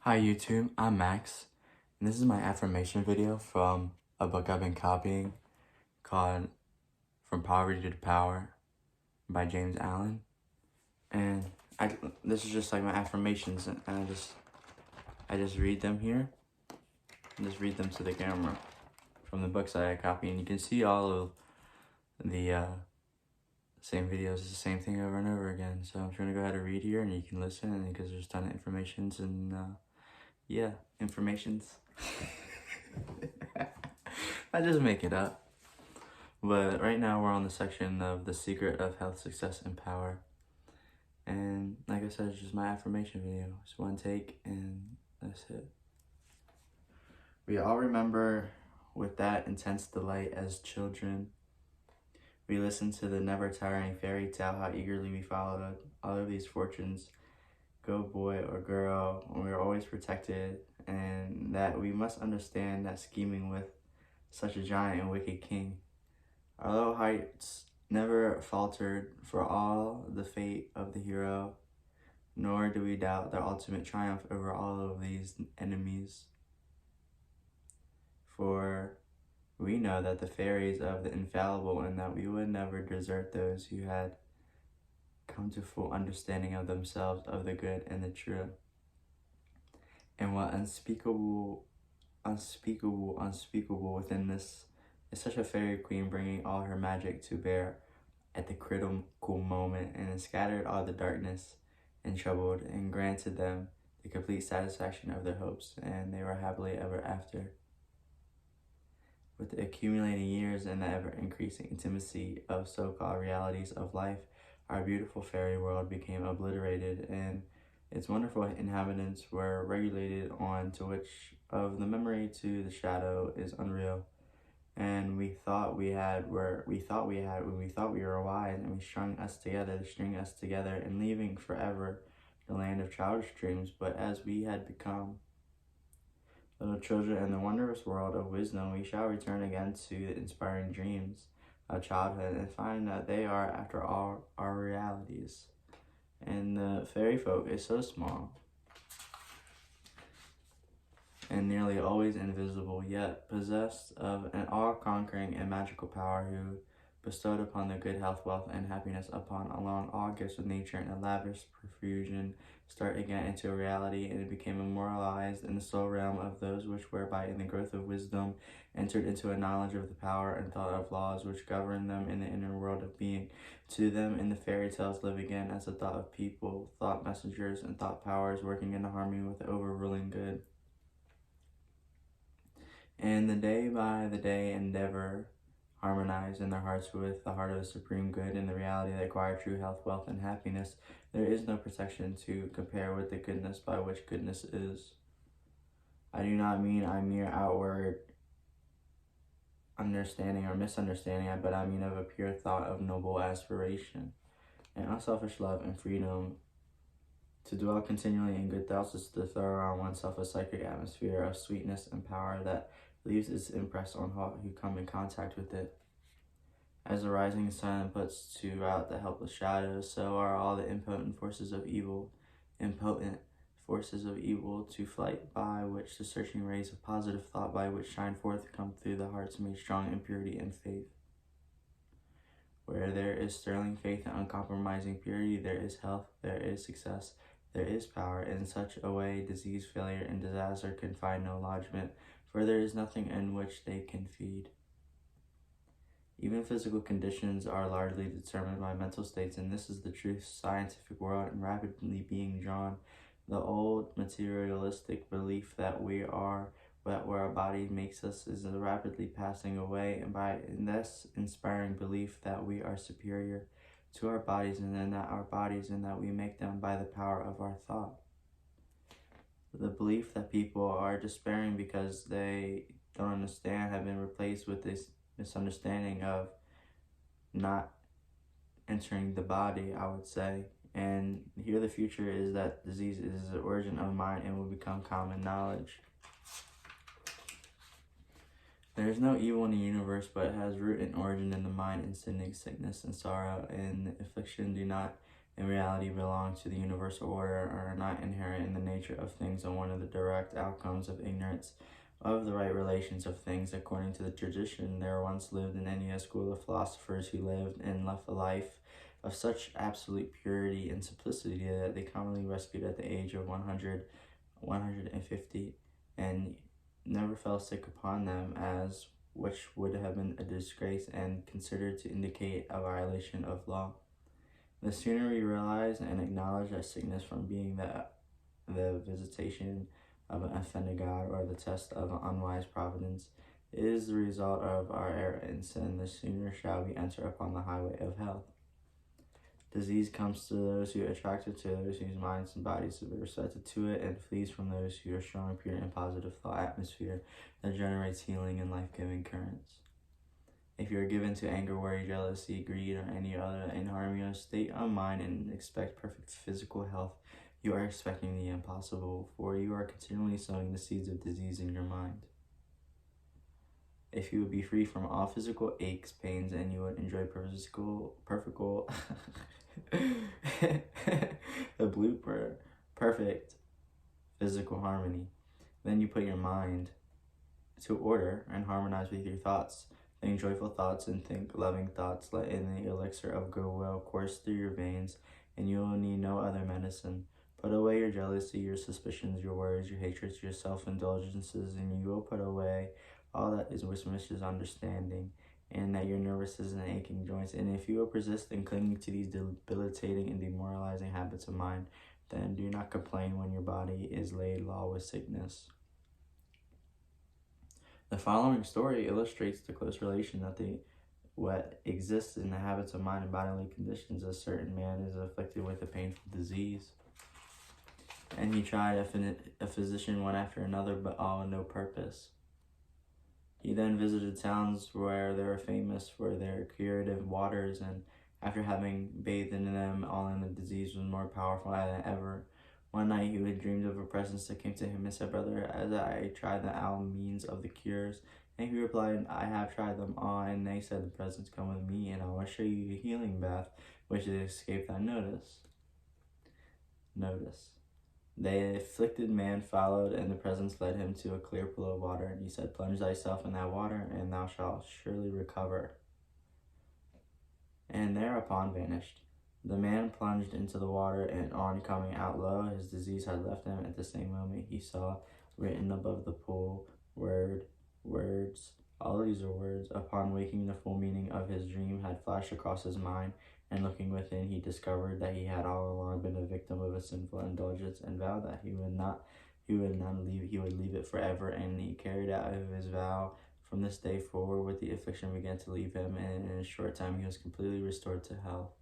Hi YouTube, I'm Max, and this is my affirmation video from a book I've been copying called From Poverty to Power by James Allen. And this is just like my affirmations, and I just read them here, and just read them to the camera from the books that I copy, and you can see all of the same videos, it's the same thing over and over again. So I'm trying to go ahead and read here, and you can listen, and because there's a ton of informations and yeah, informations. I just make it up. But right now we're on the section of the secret of health, success, and power. And like I said, it's just my affirmation video. It's one take and that's it. We all remember with that intense delight as children. We listened to the never tiring fairy tale, how eagerly we followed all of these fortunes, go boy or girl, and we were always protected, and that we must understand that scheming with such a giant and wicked king, our low heights never faltered for all the fate of the hero, nor do we doubt their ultimate triumph over all of these enemies. For we know that the fairies of the infallible, and that we would never desert those who had come to full understanding of themselves, of the good and the true. And what unspeakable within this is such a fairy queen, bringing all her magic to bear at the critical moment, and has scattered all the darkness and troubled, and granted them the complete satisfaction of their hopes, and they were happily ever after. With the accumulating years and the ever-increasing intimacy of so-called realities of life, our beautiful fairy world became obliterated, and its wonderful inhabitants were regulated on to which of the memory to the shadow is unreal. And we thought we were wise, and we string us together, and leaving forever the land of childish dreams. But as we had become little children in the wondrous world of wisdom, we shall return again to the inspiring dreams of childhood, and find that they are, after all, our realities. And the fairy folk is so small and nearly always invisible, yet possessed of an all-conquering and magical power, who bestowed upon the good health, wealth, and happiness, upon along all gifts of nature in a lavish profusion, start again into a reality, and it became immortalized in the soul realm of those which, whereby in the growth of wisdom, entered into a knowledge of the power and thought of laws which govern them in the inner world of being. To them in the fairy tales live again as a thought of people, thought messengers, and thought powers, working in harmony with the overruling good. And the day by the day endeavor harmonize in their hearts with the heart of the supreme good, and the reality that acquire true health, wealth, and happiness. There is no protection to compare with the goodness by which goodness is. I do not mean a mere outward understanding or misunderstanding, but I mean of a pure thought of noble aspiration and unselfish love and freedom. To dwell continually in good thoughts is to throw around oneself a psychic atmosphere of sweetness and power that leaves its impress on all who come in contact with it. As the rising sun puts to out the helpless shadows, so are all the impotent forces of evil to flight, by which the searching rays of positive thought by which shine forth come through the hearts made strong in purity and faith. Where there is sterling faith and uncompromising purity, there is health, there is success, there is power. In such a way, disease, failure, and disaster can find no lodgment, for there is nothing in which they can feed. Even physical conditions are largely determined by mental states, and this is the true scientific world, and rapidly being drawn. The old materialistic belief that we are what our body makes us is rapidly passing away, and by this inspiring belief that we are superior to our bodies, and then that our bodies, and that we make them by the power of our thought. The belief that people are despairing because they don't understand have been replaced with this misunderstanding of not entering the body, I would say. And here the future is that disease is the origin of mind and will become common knowledge. There is no evil in the universe, but it has root and origin in the mind, and sending sickness and sorrow and affliction do not in reality belong to the universal order, are not inherent in the nature of things, and one of the direct outcomes of ignorance of the right relations of things. According to the tradition, there once lived in India a school of philosophers who lived and left a life of such absolute purity and simplicity that they commonly rescued at the age of 100, 150, and never fell sick upon them, as which would have been a disgrace and considered to indicate a violation of law. The sooner we realize and acknowledge that sickness from being the visitation of an offended God or the test of an unwise providence is the result of our error and sin, the sooner shall we enter upon the highway of health. Disease comes to those who are attracted to those whose minds and bodies are receptive to it, and flees from those who are strong, pure, and positive thought atmosphere that generates healing and life-giving currents. If you are given to anger, worry, jealousy, greed, or any other inharmonious state of mind and expect perfect physical health, you are expecting the impossible, for you are continually sowing the seeds of disease in your mind. If you would be free from all physical aches, pains, and you would enjoy perfect physical harmony, then you put your mind to order and harmonize with your thoughts. Think joyful thoughts and think loving thoughts. Let in the elixir of goodwill course through your veins, and you will need no other medicine. Put away your jealousy, your suspicions, your worries, your hatreds, your self-indulgences, and you will put away all that is which misses understanding, and that your nervous and aching joints. And if you will persist in clinging to these debilitating and demoralizing habits of mind, then do not complain when your body is laid low with sickness. The following story illustrates the close relation that what exists in the habits of mind and bodily conditions. A certain man is afflicted with a painful disease, and he tried a physician one after another, but all with no purpose. He then visited towns where they were famous for their curative waters, and after having bathed in them, all in the disease was more powerful than ever. One night he had dreamed of a presence that came to him and said, "Brother, as I tried the all means of the cures." And he replied, "I have tried them all." And they said, "The presence, come with me, and I will show you a healing bath which has escaped thy notice. The afflicted man followed, and the presence led him to a clear pool of water. And he said, "Plunge thyself in that water, and thou shalt surely recover." And thereupon vanished. The man plunged into the water, and on coming out, lo, his disease had left him. At the same moment he saw written above the pool words. All these are words. Upon waking, the full meaning of his dream had flashed across his mind, and looking within, he discovered that he had all along been a victim of a sinful indulgence, and vowed that he would leave it forever. And he carried out his vow. From this day forward, with the affliction began to leave him, and in a short time he was completely restored to health.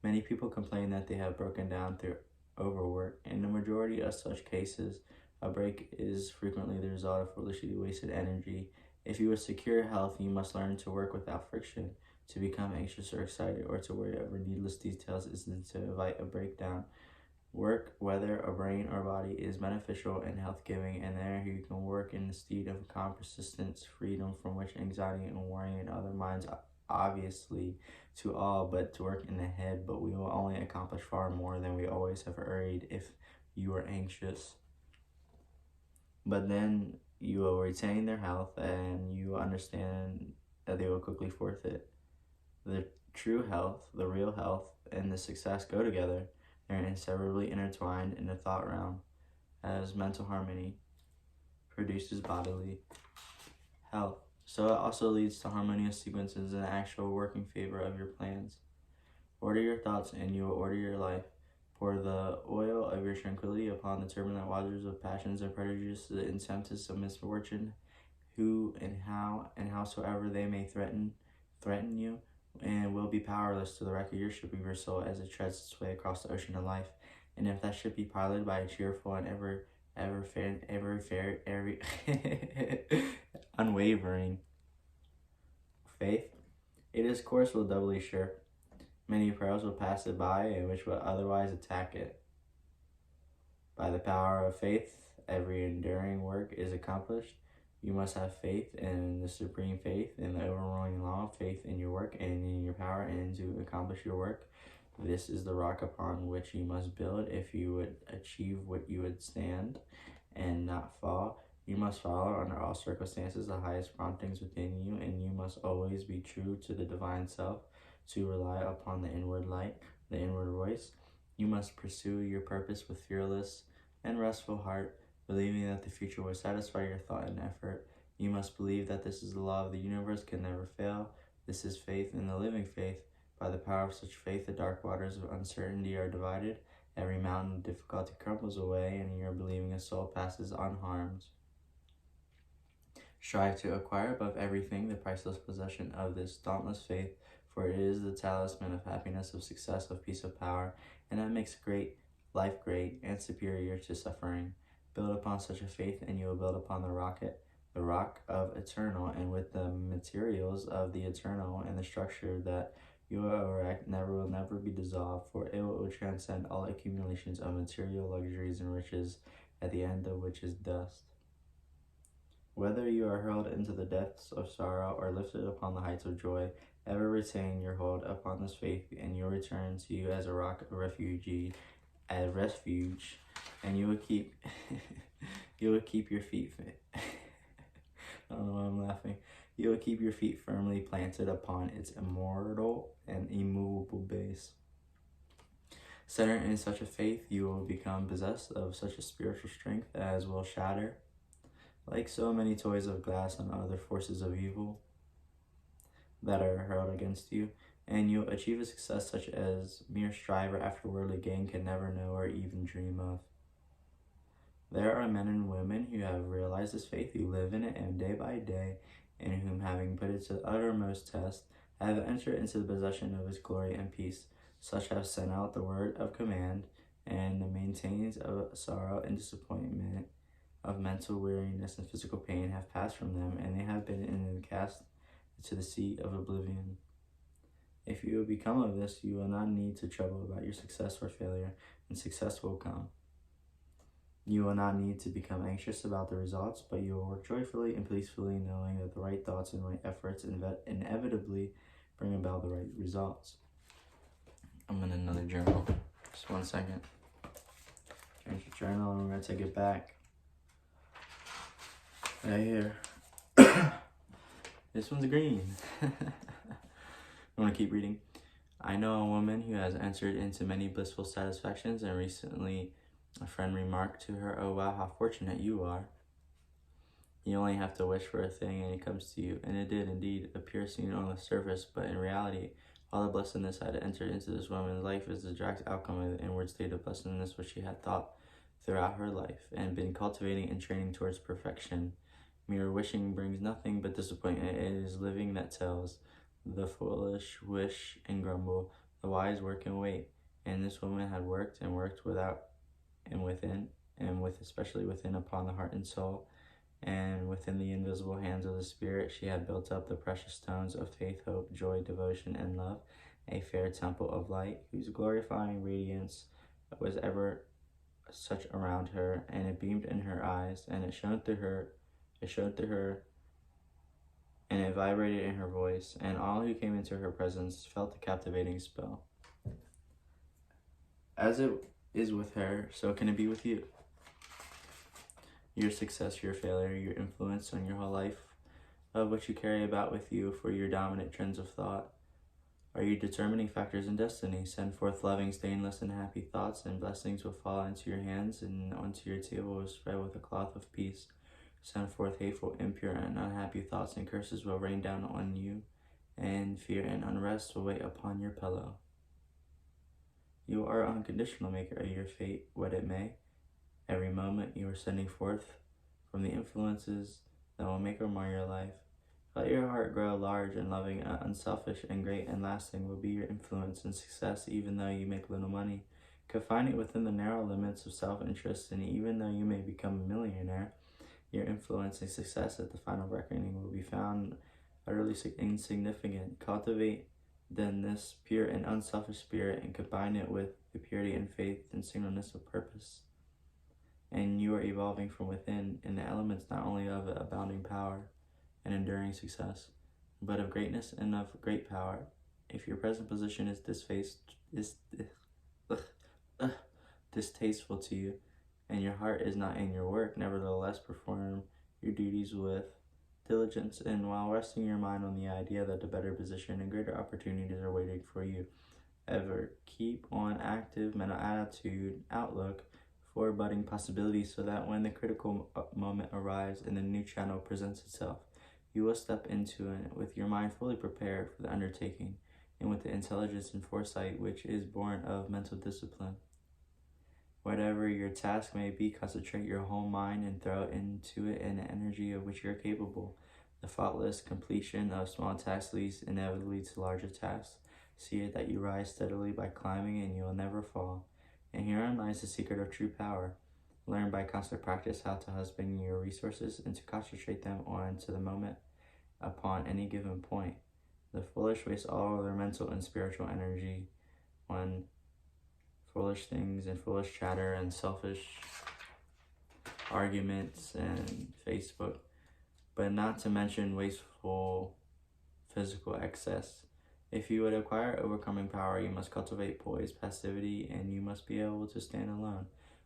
Many people complain that they have broken down through overwork. In the majority of such cases, a break is frequently the result of foolishly wasted energy. If you would secure health, you must learn to work without friction. To become anxious or excited, or to worry over needless details, is to invite a breakdown. Work, whether a brain or body, is beneficial and health-giving, and there you can work in the state of calm persistence, freedom from which anxiety and worrying in other minds obviously to all, but to work in the head. But we will only accomplish far more than we always have hurried if you are anxious. But then you will retain their health, and you will understand that they will quickly forfeit. The true health, the real health, and the success go together. They're inseparably intertwined in the thought realm, as mental harmony produces bodily health. So it also leads to harmonious sequences and actual working favor of your plans. Order your thoughts, and you will order your life. Pour the oil of your tranquility upon the turbulent waters of passions and prejudices, the incentives of misfortune, who and how and howsoever they may threaten you, and will be powerless to the wreck of your ship of your soul as it treads its way across the ocean of life. And if that ship be piloted by a cheerful and unwavering faith, its course will doubly sure. Many perils will pass it by, and which will otherwise attack it. By the power of faith, every enduring work is accomplished. You must have faith in the supreme faith, in the overruling law, faith in your work and in your power, and to accomplish your work. This is the rock upon which you must build if you would achieve what you would stand and not fall. You must follow under all circumstances the highest promptings within you, and you must always be true to the divine self, to rely upon the inward light, the inward voice. You must pursue your purpose with fearless and restful heart, believing that the future will satisfy your thought and effort. You must believe that this is the law of the universe, can never fail. This is faith in the living faith. By the power of such faith, the dark waters of uncertainty are divided. Every mountain of difficulty crumbles away, and your believing a soul passes unharmed. Strive to acquire above everything the priceless possession of this dauntless faith, for it is the talisman of happiness, of success, of peace, of power, and that makes life great and superior to suffering. Build upon such a faith, and you will build upon the rock of eternal, and with the materials of the eternal, and the structure that you will erect will never be dissolved, for it will transcend all accumulations of material luxuries and riches, at the end of which is dust. Whether you are hurled into the depths of sorrow or lifted upon the heights of joy, ever retain your hold upon this faith, and you will return to you as a rock, a refuge, and you will keep your feet. I don't know why I'm laughing. You will keep your feet firmly planted upon its immortal and immovable base. Centered in such a faith, you will become possessed of such a spiritual strength as will shatter, like so many toys of glass and other forces of evil that are hurled against you, and you'll achieve a success such as mere striver after worldly gain can never know or even dream of. There are men and women who have realized this faith, who live in it, and day by day, and whom, having put it to the uttermost test, have entered into the possession of its glory and peace. Such have sent out the word of command, and the maintains of sorrow and disappointment, of mental weariness and physical pain have passed from them, and they have been cast to the sea of oblivion. If you will become of this, you will not need to trouble about your success or failure, and success will come. You will not need to become anxious about the results, but you will work joyfully and peacefully, knowing that the right thoughts and right efforts inevitably bring about the right results. I'm in another journal. Just 1 second. Change the journal, and we're going to take it back. Right here. This one's green. I want to keep reading. I know a woman who has entered into many blissful satisfactions, and recently a friend remarked to her, "Oh wow, how fortunate you are. You only have to wish for a thing and it comes to you." And it did indeed appear seen on the surface, but in reality, all the blessedness had entered into this woman's life as the direct outcome of the inward state of blessedness which she had thought throughout her life and been cultivating and training towards perfection. Mere wishing brings nothing but disappointment. It is living that tells. The foolish wish and grumble, the wise work and wait. And this woman had worked and worked without and within, and especially within upon the heart and soul, and within the invisible hands of the Spirit she had built up the precious stones of faith, hope, joy, devotion, and love, a fair temple of light, whose glorifying radiance was ever such around her, and it beamed in her eyes, and it shone through her, and it vibrated in her voice, and all who came into her presence felt the captivating spell. As it is with her, so can it be with you. Your success, your failure, your influence on your whole life, of what you carry about with you for your dominant trends of thought, are your determining factors in destiny. Send forth loving, stainless, and happy thoughts, and blessings will fall into your hands, and onto your table will spread with a cloth of peace. Send forth hateful, impure, and unhappy thoughts, and curses will rain down on you, and fear and unrest will wait upon your pillow. You are an unconditional maker of your fate, what it may. Every moment you are sending forth from the influences that will make or mar your life. Let your heart grow large and loving, unselfish, and great and lasting will be your influence and success, even though you make little money. Confine it within the narrow limits of self-interest, and even though you may become a millionaire, your influence and success at the final reckoning will be found utterly insignificant. Cultivate then this pure and unselfish spirit, and combine it with the purity and faith and singleness of purpose, and you are evolving from within in the elements not only of abounding power and enduring success, but of greatness and of great power. If your present position is distasteful to you, and your heart is not in your work, nevertheless perform your duties with diligence, and while resting your mind on the idea that a better position and greater opportunities are waiting for you, ever keep on active mental attitude outlook for budding possibilities, so that when the critical moment arrives and the new channel presents itself, you will step into it with your mind fully prepared for the undertaking, and with the intelligence and foresight which is born of mental discipline. Whatever your task may be, concentrate your whole mind and throw into it an energy of which you are capable. The thoughtless completion of small tasks leads inevitably to larger tasks. See it that you rise steadily by climbing, and you will never fall. And herein lies the secret of true power. Learn by constant practice how to husband your resources and to concentrate them on to the moment upon any given point. The foolish waste all their mental and spiritual energy on foolish things and foolish chatter and selfish arguments and Facebook, but not to mention wasteful physical excess. If you would acquire overcoming power, you must cultivate poise, passivity, and you must be able to stand alone.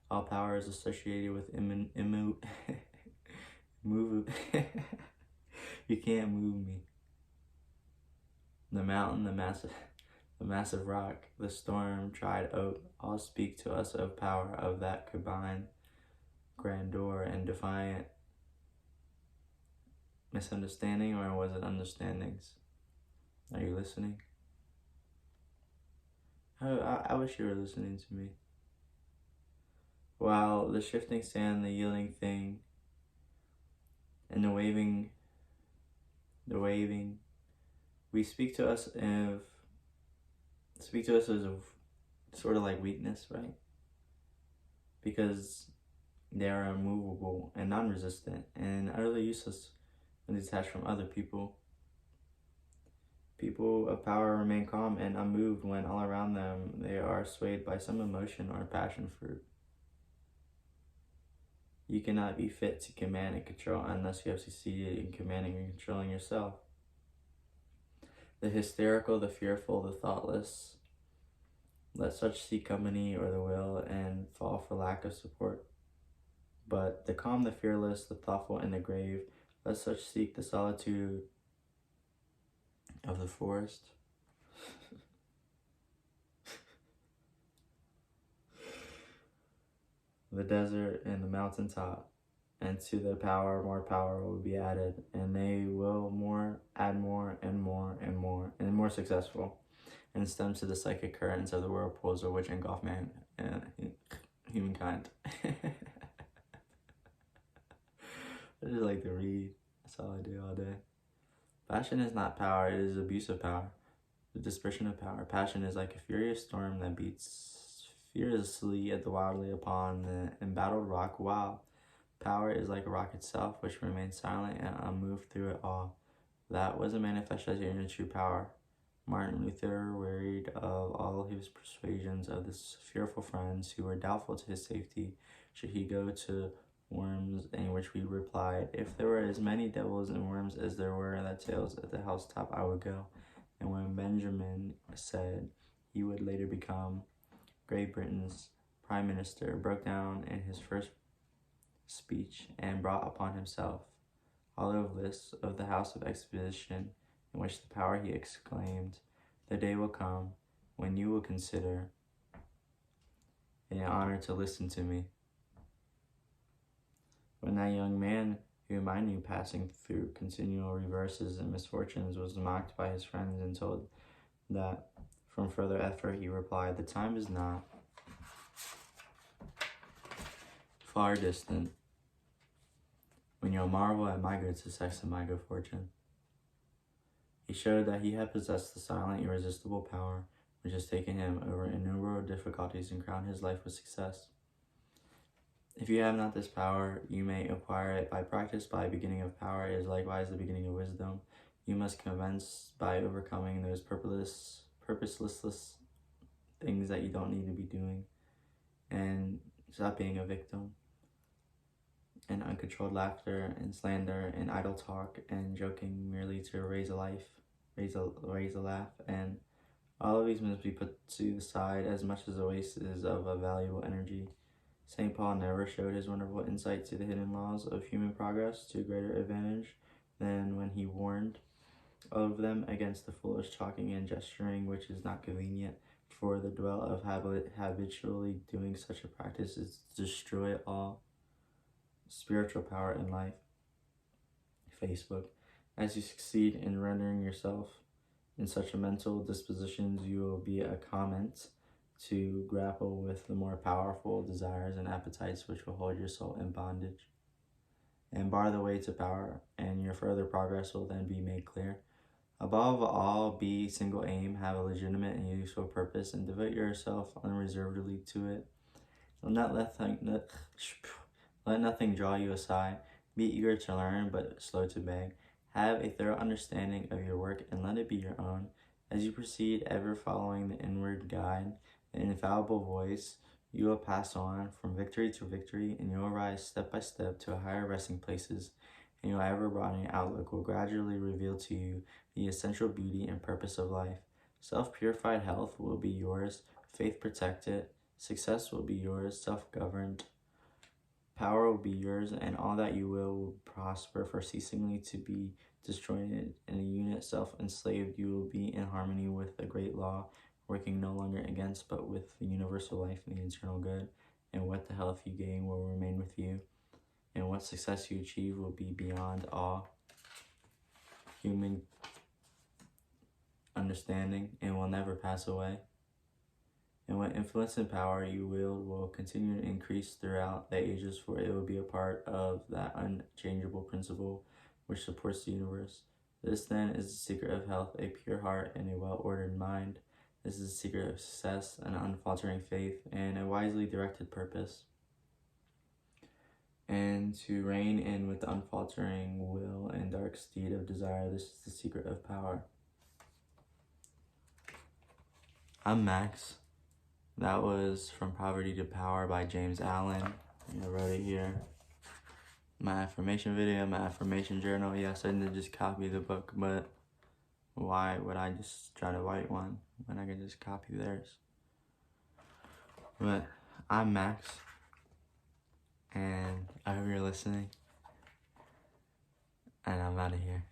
All power is associated with move. You can't move me. The mountain, the massive rock, the storm-tried oak, all speak to us of power, of that combined grandeur and defiant misunderstanding, or was it understandings? Are you listening? Oh, I wish you were listening to me. While the shifting sand, the yielding thing, and the waving, we speak to us as of sort of like weakness, right? Because they are immovable and non-resistant and utterly useless when detached from other people. People of power remain calm and unmoved when all around them they are swayed by some emotion or passion fruit. You cannot be fit to command and control unless you have succeeded in commanding and controlling yourself. The hysterical, the fearful, the thoughtless, let such seek company or the will and fall for lack of support. But the calm, the fearless, the thoughtful, and the grave, let such seek the solitude of the forest. The desert and the mountaintop, and to the power more power will be added, and they will add more and more and more, and more successful, and stem to the psychic currents of the whirlpools of which engulf man and humankind. I just like to read. That's all I do all day. Passion is not power, it is abuse of power. The dispersion of power. Passion is like a furious storm that beats furiously at the wildly upon the embattled rock, while power is like a rock itself, which remains silent and unmoved through it all. That was a manifestation of true power. Martin Luther, wearied of all his persuasions of his fearful friends who were doubtful to his safety, should he go to Worms, in which we replied, if there were as many devils and worms as there were that tails at the housetop, I would go. And when Benjamin said he would later become Great Britain's Prime Minister, broke down in his first speech and brought upon himself olive lists of the House of Exposition, in which the power he exclaimed, the day will come when you will consider it an honor to listen to me. When that young man, whom I knew passing through continual reverses and misfortunes, was mocked by his friends and told that from further effort, he replied, the time is not far distant when you'll marvel at my good success and my good fortune. He showed that he had possessed the silent, irresistible power which has taken him over innumerable difficulties and crowned his life with success. If you have not this power, you may acquire it by practice. By beginning of power is likewise the beginning of wisdom. You must commence by overcoming those purposeless things that you don't need to be doing, and stop being a victim, and uncontrolled laughter and slander and idle talk and joking merely to raise a laugh, and All of these must be put to the side as much as a waste is of a valuable energy. St. Paul never showed his wonderful insight to the hidden laws of human progress to greater advantage than when he warned of them against the foolish talking and gesturing which is not convenient, for the dwell of habitually doing such a practice is to destroy all spiritual power in life. Facebook. As you succeed in rendering yourself in such a mental dispositions, you will be a comment to grapple with the more powerful desires and appetites which will hold your soul in bondage and bar the way to power, and your further progress will then be made clear. Above all, be single aim, have a legitimate and useful purpose, and devote yourself unreservedly to it. Let nothing draw you aside. Be eager to learn, but slow to beg. Have a thorough understanding of your work, and let it be your own. As you proceed, ever following the inward guide, the infallible voice, you will pass on from victory to victory, and you will rise step by step to higher resting places, and your ever-broadening outlook will gradually reveal to you the essential beauty and purpose of life. Self-purified health will be yours, faith protected, success will be yours, self-governed, power will be yours, and all that you will prosper, for ceasingly to be destroyed in a unit self-enslaved, you will be in harmony with the great law, working no longer against but with the universal life and the eternal good, and what the health you gain will remain with you, and what success you achieve will be beyond all human understanding and will never pass away. And what influence and power you wield will continue to increase throughout the ages, for it will be a part of that unchangeable principle which supports the universe. This then is the secret of health, a pure heart and a well-ordered mind. This is the secret of success, an unfaltering faith, and a wisely directed purpose. And to reign in with the unfaltering will and dark steed of desire, this is the secret of power. I'm Max. That was From Poverty to Power by James Allen. I wrote it here. My affirmation video, my affirmation journal. Yes, I didn't just copy the book, but why would I just try to write one when I can just copy theirs? But I'm Max, and I hope you're listening, and I'm out of here.